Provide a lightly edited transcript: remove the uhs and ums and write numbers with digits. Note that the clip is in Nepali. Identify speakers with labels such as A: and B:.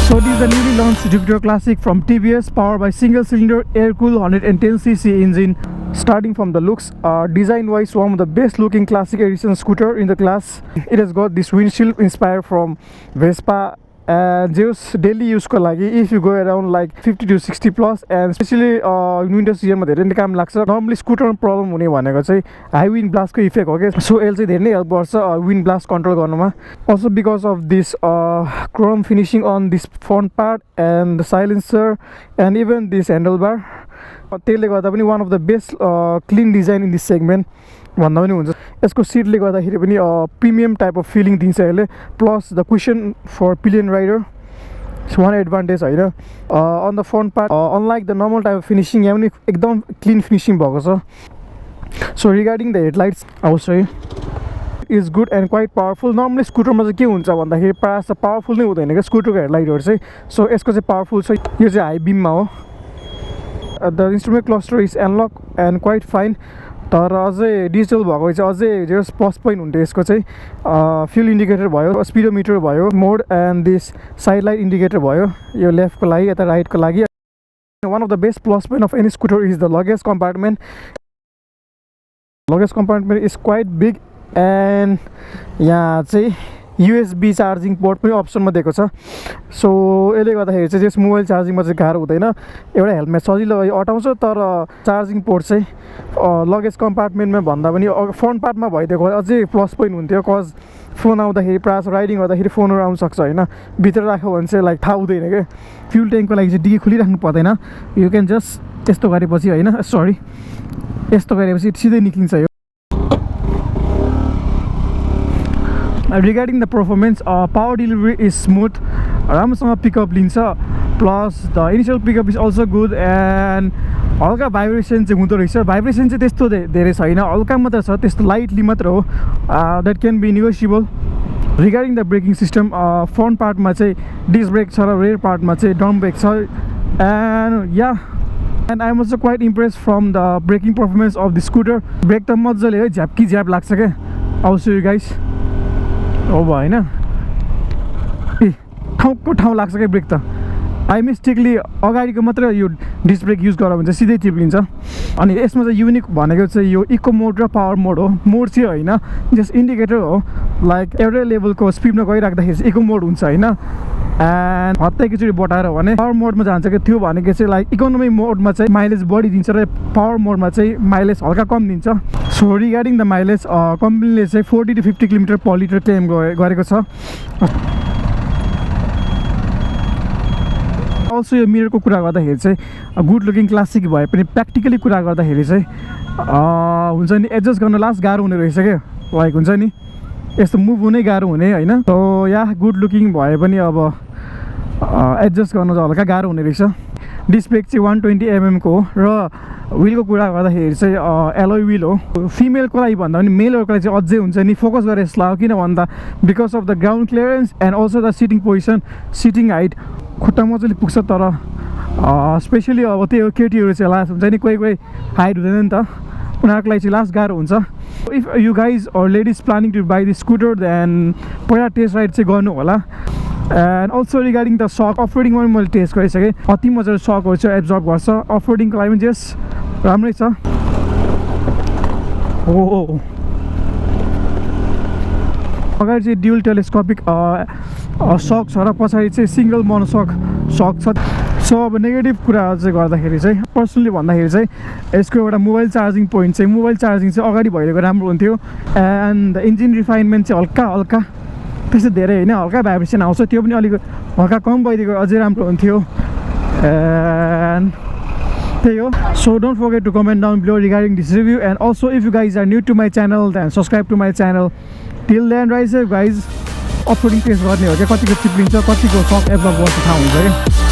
A: So this is the newly launched Jupiter Classic from TVS, powered by single-cylinder air-cooled 110cc engine. Starting from the looks, design-wise, one of the best-looking classic edition scooter in the class. It has got this windshield inspired from Vespa, and just daily use ko lagi, if you go around like 50 to 60 plus, and especially winter season ma धेरै नै काम लाग्छ. Normally scooter problem हुने भनेको चाहिँ high wind blast को इफेक्ट हो के, so यसले चाहिँ धेरै नै help गर्छ wind blast control गर्नमा. Also because of this chrome finishing on this front part and the silencer and even this handlebar, त्यसले गर्दा पनि one of the best clean design in this segment भन्दा पनि हुन्छ. यसको सिटले गर्दाखेरि पनि प्रिमियम टाइप अफ फिलिङ दिन्छ यसले, plus the cushion for pillion rider, one advantage होइन. On the front part unlike the normal type of finishing यहाँ पनि एकदम क्लिन फिनिसिङ भएको छ. सो रिगार्डिङ द हेडलाइट्स आउँछ is good and quite powerful. Normally स्कुटरमा चाहिँ के हुन्छ भन्दाखेरि प्रायः जस्तो पावरफुल नै हुँदैन क्या स्कुटरको हेडलाइटहरू चाहिँ. सो यसको चाहिँ पावरफुल छ. यो चाहिँ हाई बिममा हो. The instrument cluster is analogue and quite fine. तर अझै डिजिटल भएको चाहिँ अझै धेरै प्लस पोइन्ट हुन्थ्यो यसको चाहिँ. फ्युल इन्डिकेटर भयो, स्पिडोमिटर भयो, mode and this side light indicator भयो, यो लेफ्टको लागि यता राइटको लागि. One of the best plus point of any scooter is the luggage compartment. Luggage compartment is quite big and यहाँ चाहिँ USB चार्जिङ पोर्ट पनि अप्सनमा दिएको छ. सो यसले गर्दाखेरि चाहिँ जस मोबाइल चार्जिङमा चाहिँ गाह्रो हुँदैन. एउटा हेलमेट सजिलो अटाउँछ, तर चार्जिङ पोर्ट चाहिँ लगेज कम्पार्टमेन्टमा भन्दा पनि फ्रन्ट पार्टमा भइदिएको अझै प्लस पोइन्ट हुन्थ्यो. कज फोन आउँदाखेरि प्रायः राइडिङ गर्दाखेरि फोनहरू आउन सक्छ होइन. भित्र राख्यो भने चाहिँ लाइक थाहा हुँदैन क्या. फ्युल ट्याङ्कको लागि चाहिँ डिगी खोलिराख्नु पर्दैन. यु क्यान जस्ट यस्तो गरेपछि होइन, सरी यस्तो गरेपछि सिधै निक्लिन्छ यो. Regarding the performance, power delivery is smooth, राम्रोसँग पिकअप लिन्छ, plus the initial pickup is also good and हल्का भाइब्रेसन चाहिँ हुँदो रहेछ. भाइब्रेसन चाहिँ त्यस्तो धेरै छैन, हल्का मात्र छ, त्यस्तो लाइटली मात्र हो. That can be negotiable. Regarding the braking system, front पार्टमा चाहिँ डिस्क ब्रेक छ र रेयर पार्टमा चाहिँ ड्रम ब्रेक छ. And and I am also quite impress from the braking performance of the scooter. Brake त मजाले है, झ्याप्की झ्याप लाग्छ क्या. आउँछु यु गाइस हो भयो होइन, ए ठाउँको ठाउँ लाग्छ क्या ब्रेक त. आई मिस्टेकली अगाडिको मात्र यो डिस्क ब्रेक युज गरेर भने चाहिँ सिधै टिप्लिन्छ. अनि यसमा चाहिँ युनिक भनेको चाहिँ यो इको मोड र पावर मोड हो. मोड चाहिँ होइन, जस्ट इन्डिकेटर हो. लाइक एउटै लेभलको स्पिडमा गइराख्दाखेरि चाहिँ इको मोड हुन्छ होइन, एन्ड हत्तैकैचोटि बटाएर भने पावर मोडमा जान्छ क्या. त्यो भनेको चाहिँ लाइक इकोनोमी मोडमा चाहिँ माइलेज बढी दिन्छ र पावर मोडमा चाहिँ माइलेज हल्का कम दिन्छ. सो रिगार्डिङ द माइलेज, कम्पनीले चाहिँ 40 to 50 kilometre per litre claim गरेको छ. अल्सो यो मिररको कुरा गर्दाखेरि चाहिँ गुड लुकिङ क्लासिक भए पनि प्र्याक्टिकली कुरा गर्दाखेरि चाहिँ हुन्छ नि एडजस्ट गर्न लास्ट गाह्रो हुने रहेछ क्या. लाइक हुन्छ नि यस्तो मुभ हुनै गाह्रो हुने होइन. सो या गुड लुकिङ भए पनि अब एडजस्ट गर्न चाहिँ हल्का गाह्रो हुने रहेछ. डिस्क ब्रेक चाहिँ 120 mm को हो र विलको कुरा गर्दाखेरि चाहिँ एलोय विल हो. फिमेलको लागि भन्दा पनि मेलहरूको लागि चाहिँ अझै हुन्छ नि फोकस गरेर यस्तो लाग्यो. किन भन्दा because of the ground clearance and also the sitting position, sitting height खुट्टा मजाले पुग्छ. तर स्पेसली अब त्यो केटीहरू चाहिँ लास्ट हुन्छ नि, कोही कोही हाइट हुँदैन नि त, उनीहरूको लागि चाहिँ लास्ट गाह्रो हुन्छ. If you guys or ladies planning to buy the scooter then पहिला टेस्ट राइड चाहिँ गर्नु होला. And also regarding the shock, अफ रोडिङमा पनि मैले टेस्ट गरिसकेँ, अति मजाले सकहरू चाहिँ एब्जर्भ गर्छ. अफ रोडिङको लागि पनि जस राम्रै छ. हो अगाडि चाहिँ ड्युल टेलिस्कोपिक सक छ र पछाडि चाहिँ सिङ्गल मोनोसक सक छ। सो अब नेगेटिभ कुराहरू चाहिँ गर्दाखेरि चाहिँ पर्सनली भन्दाखेरि चाहिँ यसको एउटा मोबाइल चार्जिङ पोइन्ट चाहिँ मोबाइल चार्जिङ चाहिँ अगाडि भइदिएको राम्रो हुन्थ्यो। एन्ड इन्जिन रिफाइनमेन्ट चाहिँ हल्का हल्का त्यस्तो धेरै होइन, हल्का भाइब्रेसन आउँछ, त्यो पनि अलिक हल्का कम भइदिएको अझै राम्रो हुन्थ्यो। एन्ड त्यही हो। So don't forget to comment down below regarding this review, and also if you guys are new to my channel then subscribe to my channel. Till then right guys, offroading test गर्ने हो क्या, कतिको चिप्लिन्छ कतिको सक एब्जर्ब गर्छ थाहा हुन्छ क्या।